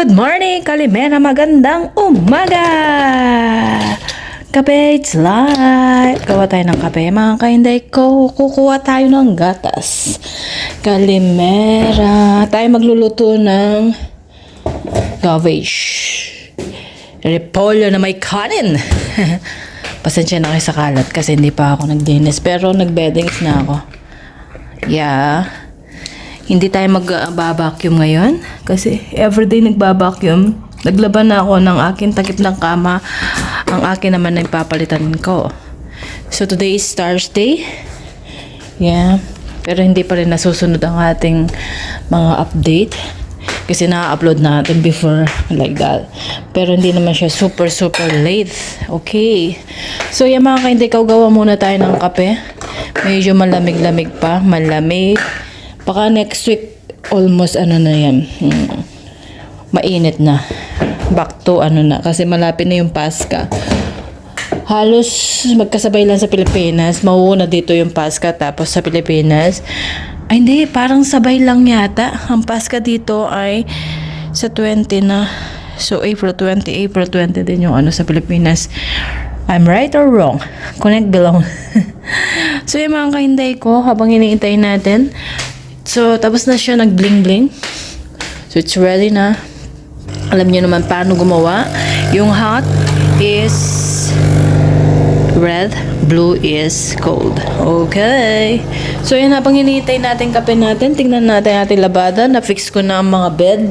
Good morning, Kalimera, magandang umaga! Kape, it's live! Gawa tayo ng kape, mga kainday ko. Kukuha tayo ng gatas. Kalimera, tayo magluluto ng gavage. Repolyo na may kanin. Pasensya na kayo sa kalat kasi hindi pa ako nagdinis. Pero nagbeddings na ako. Yeah. Hindi tayo mag-vacuum ngayon kasi everyday nagba-vacuum. Naglaban na ako ng aking takip ng kama. Ang akin naman ay papalitan ko. So today is Thursday. Yeah. Pero hindi pa rin nasusunod ang ating mga update. Kasi na-upload natin before like that. Pero hindi naman siya super late. Okay. So yung mga kainday, gawa muna tayo ng kape. Medyo malamig-lamig pa. Malamig. Baka next week, almost na yan. Mainit na. Back to na. Kasi malapit na yung Paska. Halos magkasabay lang sa Pilipinas. Mauuna dito yung Paska. Tapos sa Pilipinas. Ay hindi, parang sabay lang yata. Ang Paska dito ay sa 20 na. So April 20 din yung sa Pilipinas. I'm right or wrong? Connect below. So yung mga kahinday ko, habang iniintay natin. So, tapos na siya nag-bling-bling. So, it's ready na. Alam niyo naman paano gumawa. Yung hot is red, blue is cold. Okay. So, yan habang hinihintay natin kape natin. Tingnan natin ating labada. Na-fix ko na ang mga bed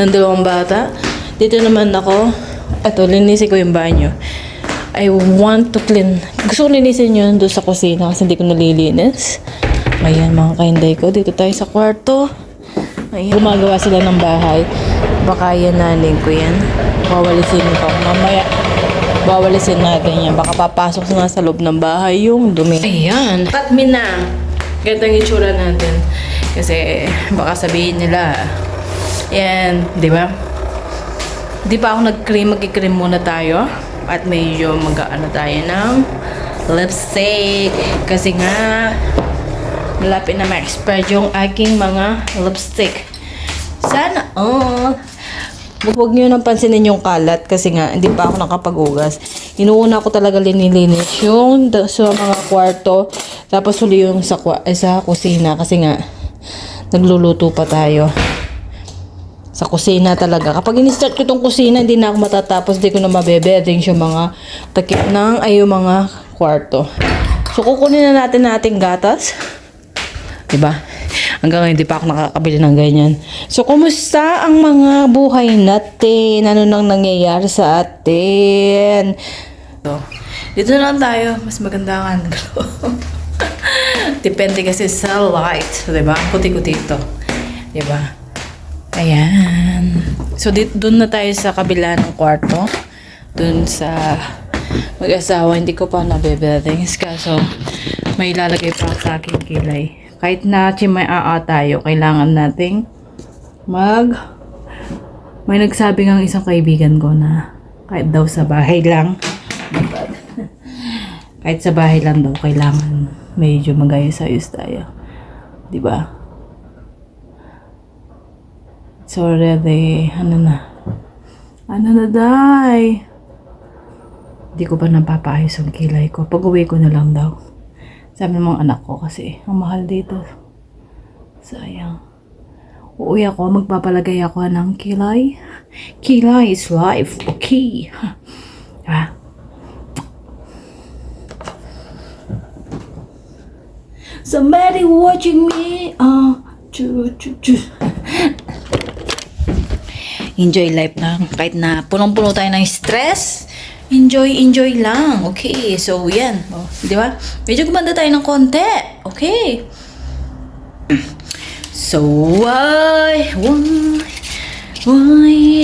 ng dalawang bata. Dito naman ako. Ito, linisin ko yung banyo. I want to clean. Gusto ko linisin yun doon sa kusina kasi hindi ko nalilinis. Ayan mga kainday ko, dito tayo sa kwarto. Ayan. Gumagawa sila ng bahay. Baka yan nanin ko yan. Wawalisin ko. Mamaya, wawalisin natin yan. Baka papasok na sa loob ng bahay yung dumi. Ayan. Patmin na. Ganito ang itsura natin. Kasi baka sabihin nila, yan, di ba? Di pa ako nag-cream, mag-cream muna tayo. At medyo mag-ano tayo ng lipstick. Kasi nga, malapit na ma-expire yung aking mga lipstick. Sana huwag nyo nang pansinin yung kalat kasi nga hindi pa ako nakapag-ugas. Inuuna ko talaga linilinis yung sa mga kwarto. Tapos huli yung sa kusina kasi nga nagluluto pa tayo. Sa kusina talaga. Kapag in-start ko tong kusina, hindi na ako matatapos. Hindi ko na mabebeding yung mga takip ng yung mga kwarto. So kukunin na natin gatas. Diba? Hanggang ngayon, di pa ako nakakabili ng ganyan. So, kumusta ang mga buhay natin? Ano nang nangyayari sa atin? So, dito na lang tayo. Mas maganda ang angulo. Depende kasi sa light. Diba? Kuti-kuti ito. Diba? Ayan. So, doon na tayo sa kabila ng kwarto. Doon sa mag-asawa. Hindi ko pa nabebedings. Kaso, may ilalagay pa sa aking kilay. Kahit na chimaya tayo, kailangan nating may nagsabi ng isang kaibigan ko na kahit daw sa bahay lang, kahit sa bahay lang daw, kailangan medyo magayos-ayos tayo. Diba? So, already, ano na, day? Hindi ko pa napapaayos ang kilay ko. Pag-uwi ko na lang daw. Sabi ng mga anak ko kasi ang mahal dito. Sayang. Uuwi ako, magpapalagay ako ng kilay. Kilay is life. Okay. Diba? Somebody watching me. Enjoy life lang. Kahit na punong-puno tayo ng stress. Enjoy lang. Okay. So, yan. Oh, di ba? Medyo gumanda tayo ng konti. Okay. So, why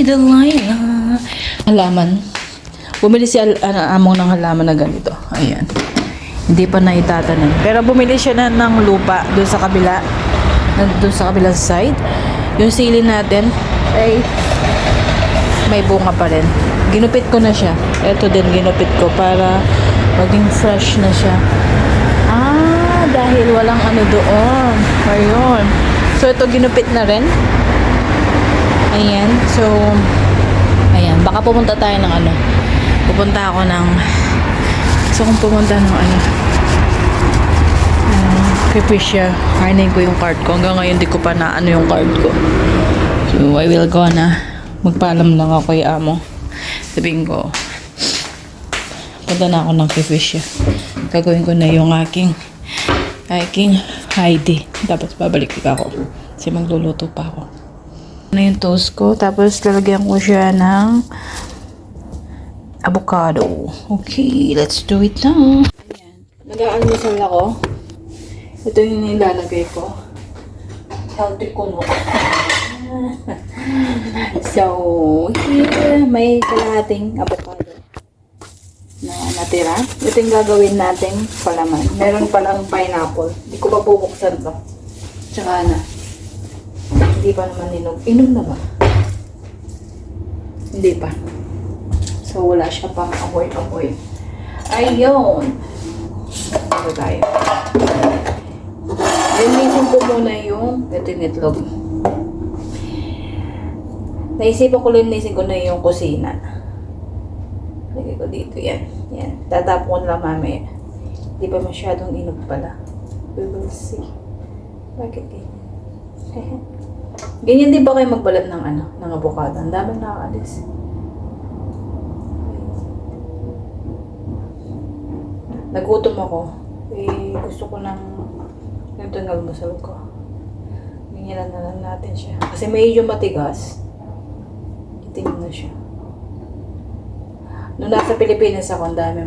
the line? Halaman. Bumili si among ng halaman na ganito. Ayan. Hindi pa na itatanim. Pero bumili siya na ng lupa doon sa kabila. Doon sa kabilang side. Yung sili natin ay may bunga pa rin. Ginupit ko na siya. Ito din ginupit ko para maging fresh na siya. Dahil walang doon. Ayun. So ito ginupit na rin. Ayan. So, ayan. Baka pumunta tayo ng ano. Pupunta ako ng... Gusto kong pumunta ng ano. Capricia. Kainin ko yung card ko. Hanggang ngayon, di ko pa na ano yung card ko. So, I will go na. Magpaalam lang ako kay amo. Sabihin ko, punta na ako ng Capricia. Gagawin ko na yung aking ID. Tapos babalik ako. Kasi magluluto pa ako. Na yung toast ko. Tapos lalagyan ko siya ng avocado. Okay, let's do it now. Ayan. Nag-aalmusal ako. Ito yung nilalagay ko. Healthy ko, no? So, here, may kalahating avocado na natira. Ito yung gagawin nating palaman. Meron palang pineapple. Hindi ko pa bubuksan to. Tsaka na. Hindi pa naman inom. Inom na ba? Hindi pa. So, wala siya pang amoy-amoy. Ayun. Ito tayo. Linisin ko muna yung ito yung itlog. Naisipan ko linisin ko na yung kusina. Lagay ko dito. Yan. Yan. Tatapon lang mamaya. Hindi pa masyadong inog pala. We will see. Bakit ganyan? Ganyan din ba kayo magbalat ng ano? Ng avocado? Ang dami nakaalis. Nagutom ako. Gusto ko ng ito ng almusal ko. Ganyan na lang natin siya. Kasi medyo matigas. Itim na siya. Nung nasa Pilipinas ako, ang dami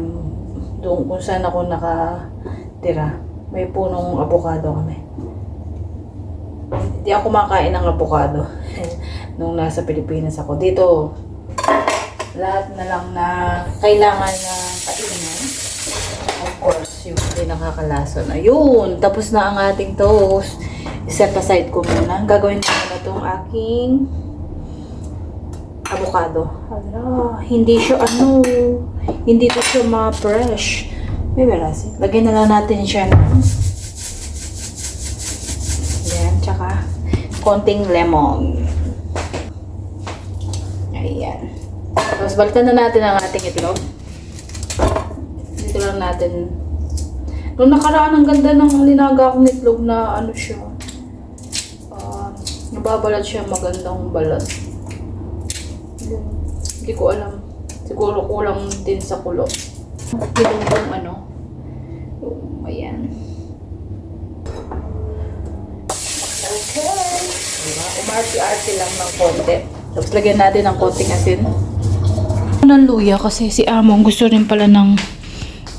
doon kung saan ako nakatira. May punong avocado kami. Hindi ako kumakain ng avocado nung nasa Pilipinas ako. Dito, lahat na lang na kailangan na kainin. Of course, yung hindi nakakalason. Ayun, tapos na ang ating toast. Set aside ko muna. Gagawin ko na itong aking avocado. Hala, hindi siya hindi to siya ma-fresh. May berasin. Lagyan na lang natin siya ng yan, tsaka konting lemon. Ayan. Tapos balikan na natin ang ating itlog. Dito lang natin. Nung nakaraan, ang ganda ng linaga akong itlog na ano siya. Nababalat siya, magandang balat. Hindi ko alam. Siguro kulang din sa kulo. Yung ano. Ayan. Okay. Diba? Umarte-arte lang ng konti. Tapos lagyan natin ng konting asin. Ng luya kasi si Among gusto rin pala ng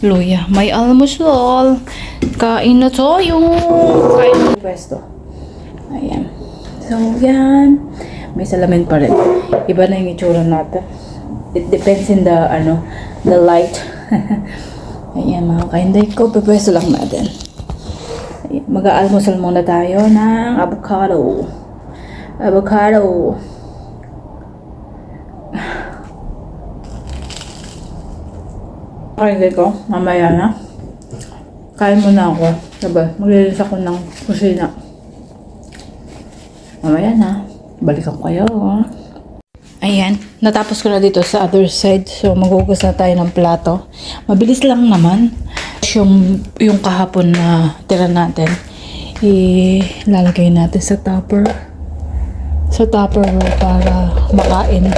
luya. May almusal. Kain na tayo. Kain na pwesto. Ayan. So, yan. May salamin pa rin. Iba na yung itsura natin. It depends in the, the light. Ayan, mga kainday ko. Pipwesto lang natin. Mag-aalmusal muna tayo ng avocado. Avocado. Kainday ko. Mamaya na. Kain muna ako. Diba? Maglilinis ako ng kusina. Mamaya na. Balikan ko kayo. Ayan. Natapos ko na dito sa other side. So, maghugas na tayo ng plato. Mabilis lang naman. Yung kahapon na tira natin, ilalagay natin sa tupper. Sa tupper para makain.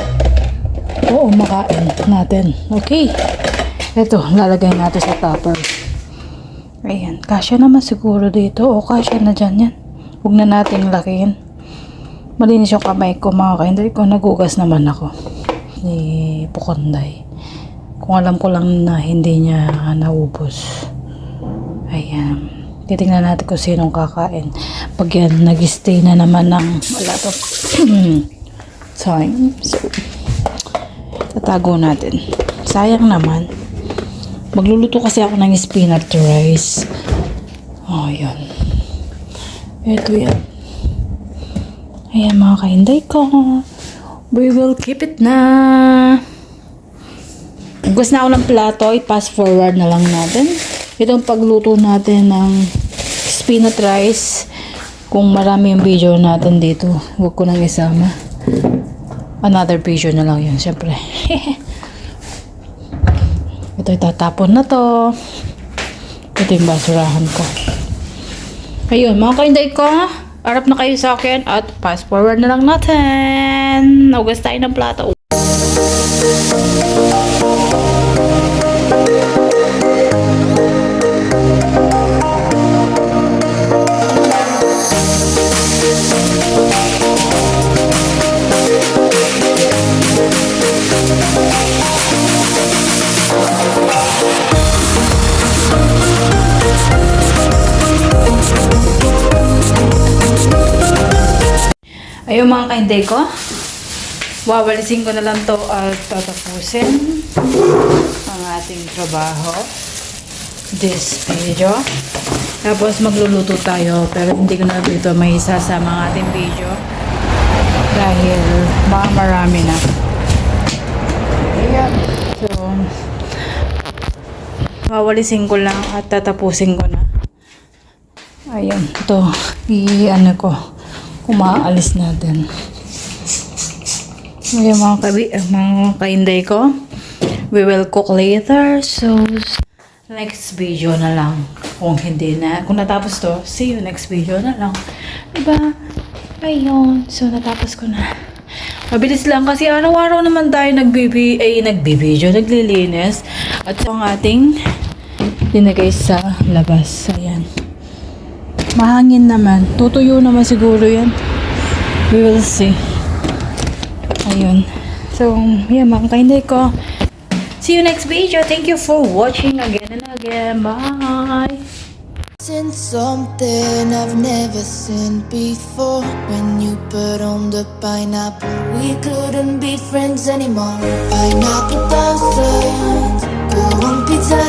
Oo, makain natin. Okay. Ito, lalagay natin sa tupper. Ayan. Kasya naman siguro dito. O, kasya na dyan yan. Huwag na natin lakihin. Malinis yung kamay ko, mga kainday ko. Nagugas naman ako ni Pukonday. Kung alam ko lang na hindi niya naubos. Ayan. Titingnan natin kung sinong kakain. Pag yan, nag-stay na naman ng a lot of time. So, tatago natin. Sayang naman. Magluluto kasi ako ng spinach rice. Oh, yun. Ito yan. Ayan, mga kainday ko. We will keep it na. Gusto na ako ng plato. I-pass forward na lang natin. Itong pagluto natin ng spinach rice. Kung marami yung video natin dito, huwag ko nang isama. another video na lang yun, syempre. Ito, itatapon na to. Ito yung basurahan ko. Ayun, mga kainday ko, harap na kayo sa akin at fast forward na lang natin. Nagugas tayo ng plato. Ayun mga kainday ko, wawalisin ko na lang to at tatapusin ang ating trabaho this video. Tapos magluluto tayo pero hindi ko na dito may isasama ang ating video dahil baka marami na. Ayan. So, wawalisin ko lang at tatapusin ko na. Ayan, ito i-ano ko, kumaalis natin. Ngayon mga kainday ko, we will cook later. So, next video na lang. Kung hindi na, kung natapos to, see you next video na lang. Diba? Ayun. So, natapos ko na. Mabilis lang kasi araw-araw naman tayo nagbibideo, naglilinis. At ang ating linagay sa labas. Ayan. Mahangin naman. Tutuyo naman siguro yan. We will see. Ayun. So, yan mga kainday ko. See you next video. Thank you for watching again and again. Bye! Seen something I've never seen before. When you put on the pineapple, we couldn't be friends anymore. Pineapple thousands, go on pizza.